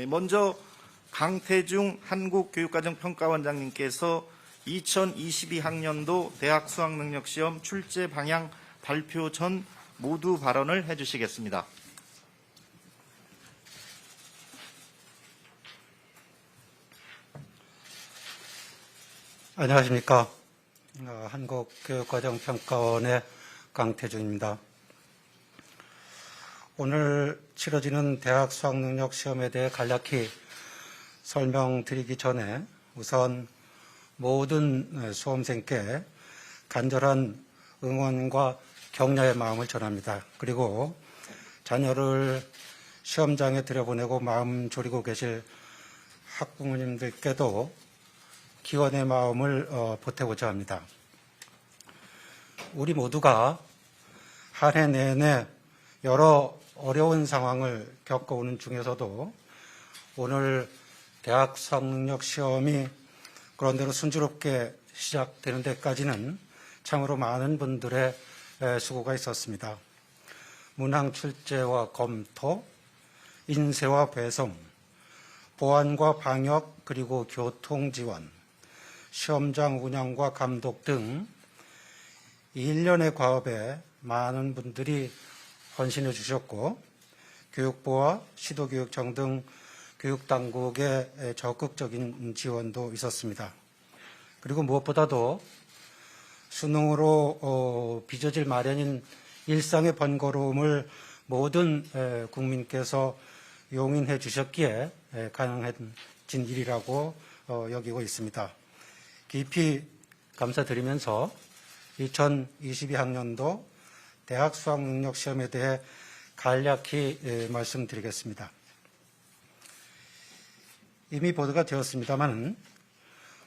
먼저 강태중 한국교육과정평가원장님께서 2022학년도 대학 수학능력시험 출제 방향 발표 전 모두 발언을 해주시겠습니다. 안녕하십니까. 한국교육과정평가원의 강태중입니다. 오늘 치러지는 대학 수학능력시험에 대해 간략히 설명드리기 전에 우선 모든 수험생께 간절한 응원과 격려의 마음을 전합니다. 그리고 자녀를 시험장에 들여보내고 마음 졸이고 계실 학부모님들께도 기원의 마음을 보태고자 합니다. 우리 모두가 한 해 내내 여러 어려운 상황을 겪어오는 중에서도 오늘 대학 수학능력 시험이 그런대로 순조롭게 시작되는 데까지는 참으로 많은 분들의 수고가 있었습니다. 문항 출제와 검토, 인쇄와 배송, 보안과 방역 그리고 교통 지원, 시험장 운영과 감독 등 1년의 과업에 많은 분들이 헌신해 주셨고 교육부와 시도교육청 등 교육당국의 적극적인 지원도 있었습니다. 그리고 무엇보다도 수능으로 빚어질 마련인 일상의 번거로움을 모든 국민께서 용인해 주셨기에 가능해진 일이라고 여기고 있습니다. 깊이 감사드리면서 2022학년도 대학 수학능력시험에 대해 간략히 말씀드리겠습니다. 이미 보도가 되었습니다만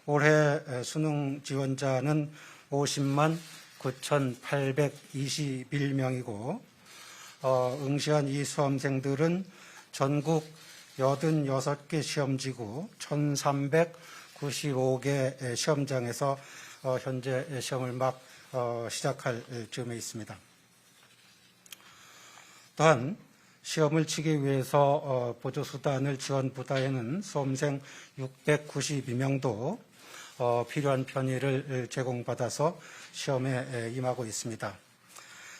올해 수능 지원자는 50만 9,821명이고 응시한 이 수험생들은 전국 86개 시험지구 1,395개 시험장에서 현재 시험을 막 시작할 즈음에 있습니다. 또한 시험을 치기 위해서 보조수단을 지원부다에는 수험생 692명도 필요한 편의를 제공받아서 시험에 임하고 있습니다.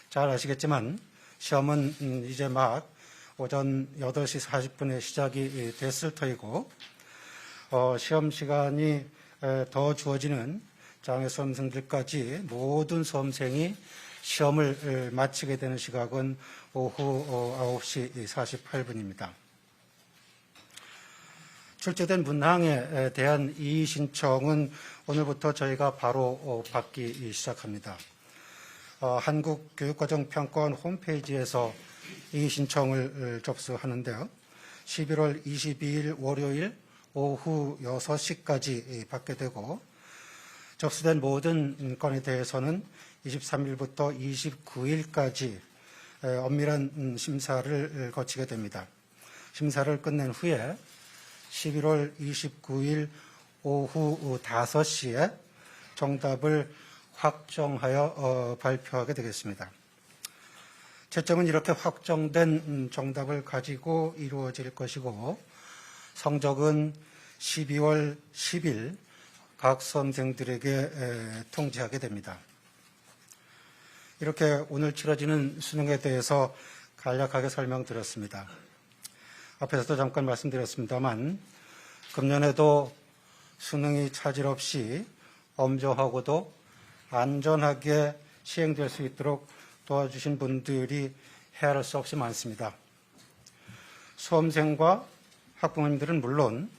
잘 아시겠지만 시험은 이제 막 오전 8시 40분에 시작이 됐을 터이고 시험 시간이 더 주어지는 장애 수험생들까지 모든 수험생이 시험을 마치게 되는 시각은 오후 9시 48분입니다. 출제된 문항에 대한 이의 신청은 오늘부터 저희가 바로 받기 시작합니다. 한국교육과정평가원 홈페이지에서 이의 신청을 접수하는데요. 11월 22일 월요일 오후 6시까지 받게 되고 접수된 모든 건에 대해서는 23일부터 29일까지 엄밀한 심사를 거치게 됩니다. 심사를 끝낸 후에 11월 29일 오후 5시에 정답을 확정하여 발표하게 되겠습니다. 채점은 이렇게 확정된 정답을 가지고 이루어질 것이고 성적은 12월 10일 각 수험생들에게 통지하게 됩니다. 이렇게 오늘 치러지는 수능에 대해서 간략하게 설명드렸습니다. 앞에서도 잠깐 말씀드렸습니다만 금년에도 수능이 차질 없이 엄정하고도 안전하게 시행될 수 있도록 도와주신 분들이 헤아릴 수 없이 많습니다. 수험생과 학부모님들은 물론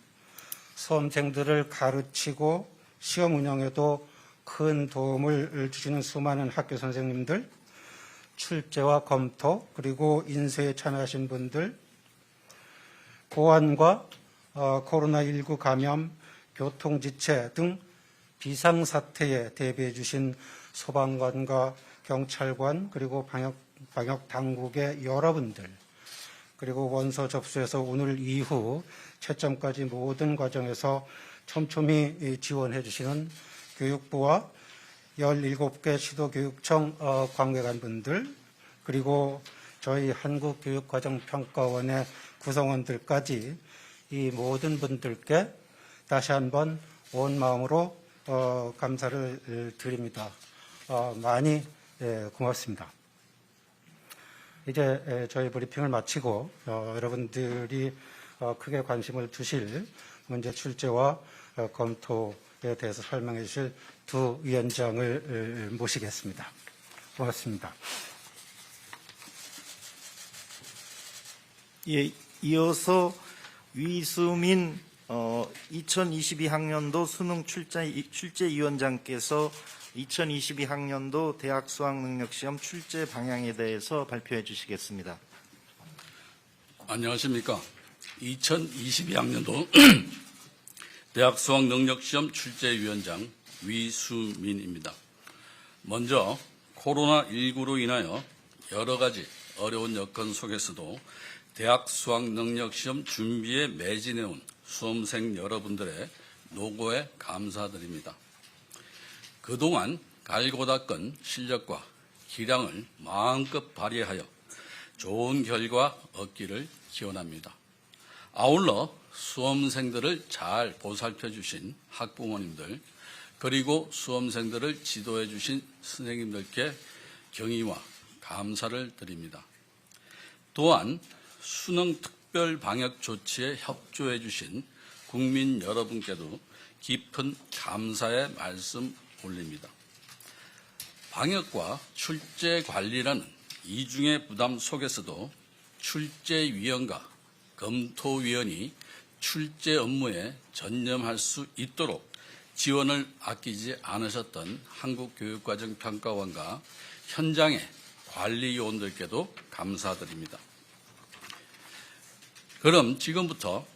수험생들을 가르치고 시험 운영에도 큰 도움을 주시는 수많은 학교 선생님들, 출제와 검토 그리고 인쇄에 참여하신 분들, 보안과 코로나19 감염, 교통지체 등 비상사태에 대비해 주신 소방관과 경찰관 그리고 방역 당국의 여러분들, 그리고 원서 접수에서 오늘 이후 채점까지 모든 과정에서 촘촘히 지원해 주시는 교육부와 17개 시도교육청 관계관분들, 그리고 저희 한국교육과정평가원의 구성원들까지 이 모든 분들께 다시 한번 온 마음으로 감사를 드립니다. 많이 고맙습니다. 이제 저희 브리핑을 마치고 여러분들이 크게 관심을 두실 문제 출제와 검토에 대해서 설명해 주실 두 위원장을 모시겠습니다. 고맙습니다. 예, 이어서 위수민 2022학년도 수능 출제위원장께서 2022학년도 대학 수학능력시험 출제 방향에 대해서 발표해 주시겠습니다. 안녕하십니까. 2022학년도 대학 수학능력시험 출제위원장 위수민입니다. 먼저 코로나19로 인하여 여러 가지 어려운 여건 속에서도 대학 수학능력시험 준비에 매진해온 수험생 여러분들의 노고에 감사드립니다. 그동안 갈고 닦은 실력과 기량을 마음껏 발휘하여 좋은 결과 얻기를 기원합니다. 아울러 수험생들을 잘 보살펴 주신 학부모님들, 그리고 수험생들을 지도해 주신 선생님들께 경의와 감사를 드립니다. 또한 수능 특별 방역 조치에 협조해 주신 국민 여러분께도 깊은 감사의 말씀 올립니다. 방역과 출제 관리라는 이중의 부담 속에서도 출제위원과 검토위원이 출제 업무에 전념할 수 있도록 지원을 아끼지 않으셨던 한국교육과정평가원과 현장의 관리요원들께도 감사드립니다. 그럼 지금부터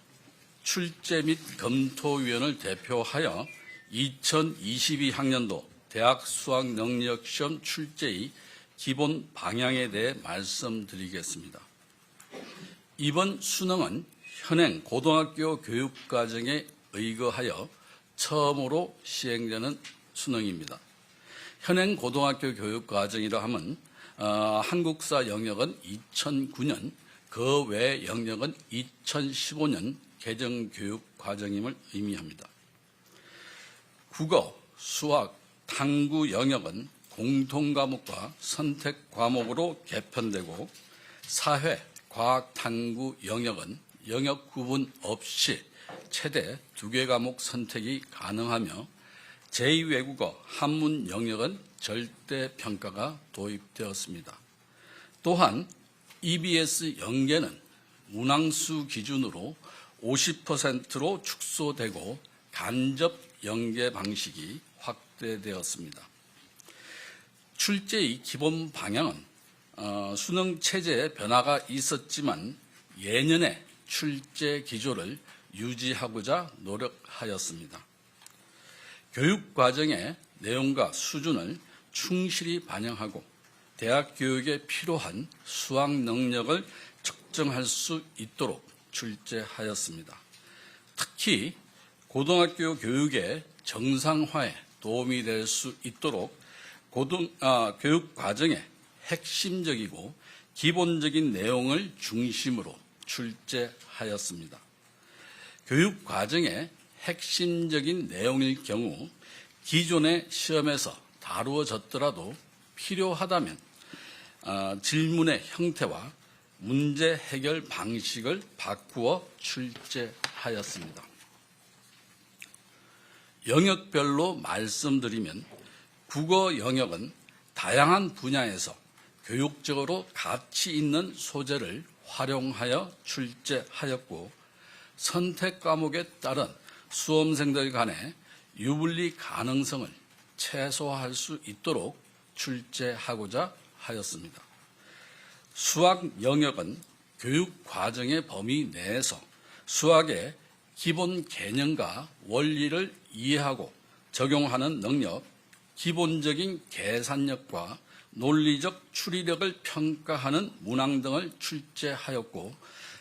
출제 및 검토위원을 대표하여 2022학년도 대학 수학능력시험 출제의 기본 방향에 대해 말씀드리겠습니다. 이번 수능은 현행 고등학교 교육과정에 의거하여 처음으로 시행되는 수능입니다. 현행 고등학교 교육과정이라 하면 한국사 영역은 2009년, 그 외 영역은 2015년 개정 교육과정임을 의미합니다. 국어, 수학, 탐구 영역은 공통과목과 선택과목으로 개편되고 사회, 과학, 탐구 영역은 영역 구분 없이 최대 2개 과목 선택이 가능하며 제2외국어, 한문 영역은 절대평가가 도입되었습니다. 또한 EBS 연계는 문항수 기준으로 50%로 축소되고 간접 연계 방식이 확대되었습니다. 출제의 기본 방향은 수능 체제에 변화가 있었지만 예년의 출제 기조를 유지하고자 노력하였습니다. 교육과정의 내용과 수준을 충실히 반영하고 대학 교육에 필요한 수학 능력을 측정할 수 있도록 출제하였습니다. 특히 고등학교 교육의 정상화에 도움이 될 수 있도록 교육 과정의 핵심적이고 기본적인 내용을 중심으로 출제하였습니다. 교육 과정의 핵심적인 내용일 경우 기존의 시험에서 다루어졌더라도 필요하다면 질문의 형태와 문제 해결 방식을 바꾸어 출제하였습니다. 영역별로 말씀드리면 국어 영역은 다양한 분야에서 교육적으로 가치 있는 소재를 활용하여 출제하였고 선택 과목에 따른 수험생들 간의 유불리 가능성을 최소화할 수 있도록 출제하고자 하였습니다. 수학 영역은 교육 과정의 범위 내에서 수학의 기본 개념과 원리를 이해하고 적용하는 능력, 기본적인 계산력과 논리적 추리력을 평가하는 문항 등을 출제하였고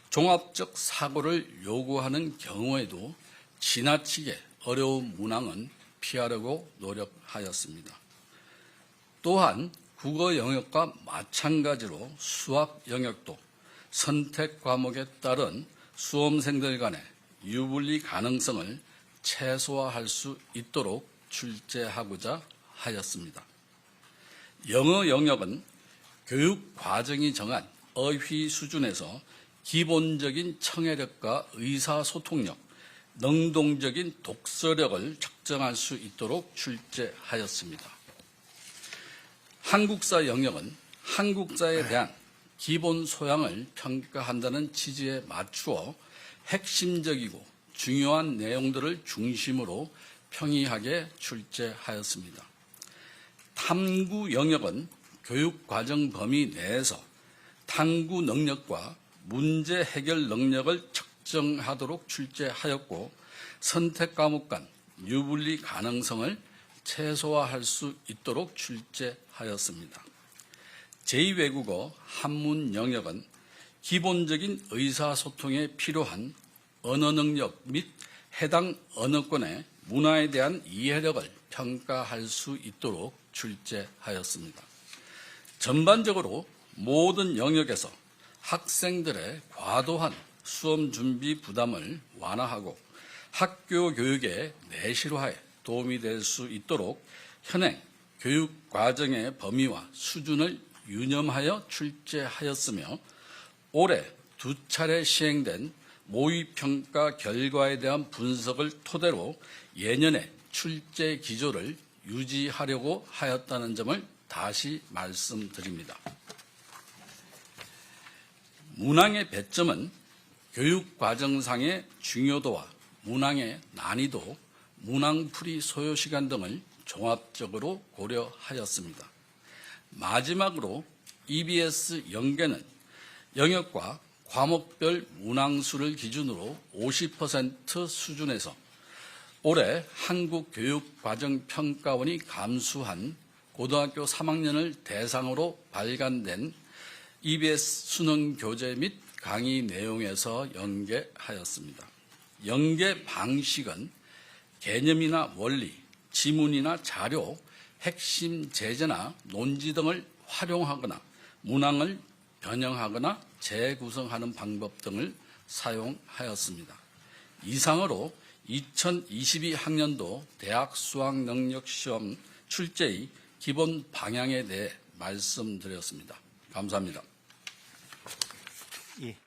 종합적 사고를 요구하는 경우에도 지나치게 어려운 문항은 피하려고 노력하였습니다. 또한 국어 영역과 마찬가지로 수학 영역도 선택 과목에 따른 수험생들 간의 유불리 가능성을 최소화할 수 있도록 출제하고자 하였습니다. 영어 영역은 교육 과정이 정한 어휘 수준에서 기본적인 청해력과 의사소통력, 능동적인 독서력을 측정할 수 있도록 출제하였습니다. 한국사 영역은 한국사에 대한 기본 소양을 평가한다는 취지에 맞추어 핵심적이고 중요한 내용들을 중심으로 평이하게 출제하였습니다. 탐구 영역은 교육 과정 범위 내에서 탐구 능력과 문제 해결 능력을 측정하도록 출제하였고 선택 과목 간 유불리 가능성을 최소화할 수 있도록 출제하였습니다. 제2외국어 한문 영역은 기본적인 의사소통에 필요한 언어 능력 및 해당 언어권의 문화에 대한 이해력을 평가할 수 있도록 출제하였습니다. 전반적으로 모든 영역에서 학생들의 과도한 수험 준비 부담을 완화하고 학교 교육의 내실화에 도움이 될 수 있도록 현행 교육 과정의 범위와 수준을 유념하여 출제하였으며 올해 2차례 시행된 모의평가 결과에 대한 분석을 토대로 예년의 출제 기조를 유지하려고 하였다는 점을 다시 말씀드립니다. 문항의 배점은 교육 과정상의 중요도와 문항의 난이도, 문항풀이 소요시간 등을 종합적으로 고려하였습니다. 마지막으로 EBS 연계는 영역과 과목별 문항수를 기준으로 50% 수준에서 올해 한국교육과정평가원이 감수한 고등학교 3학년을 대상으로 발간된 EBS 수능 교재 및 강의 내용에서 연계하였습니다. 연계 방식은 개념이나 원리, 지문이나 자료, 핵심 제재나 논지 등을 활용하거나 문항을 변형하거나 재구성하는 방법 등을 사용하였습니다. 이상으로 2022학년도 대학 수학능력시험 출제의 기본 방향에 대해 말씀드렸습니다. 감사합니다. 예.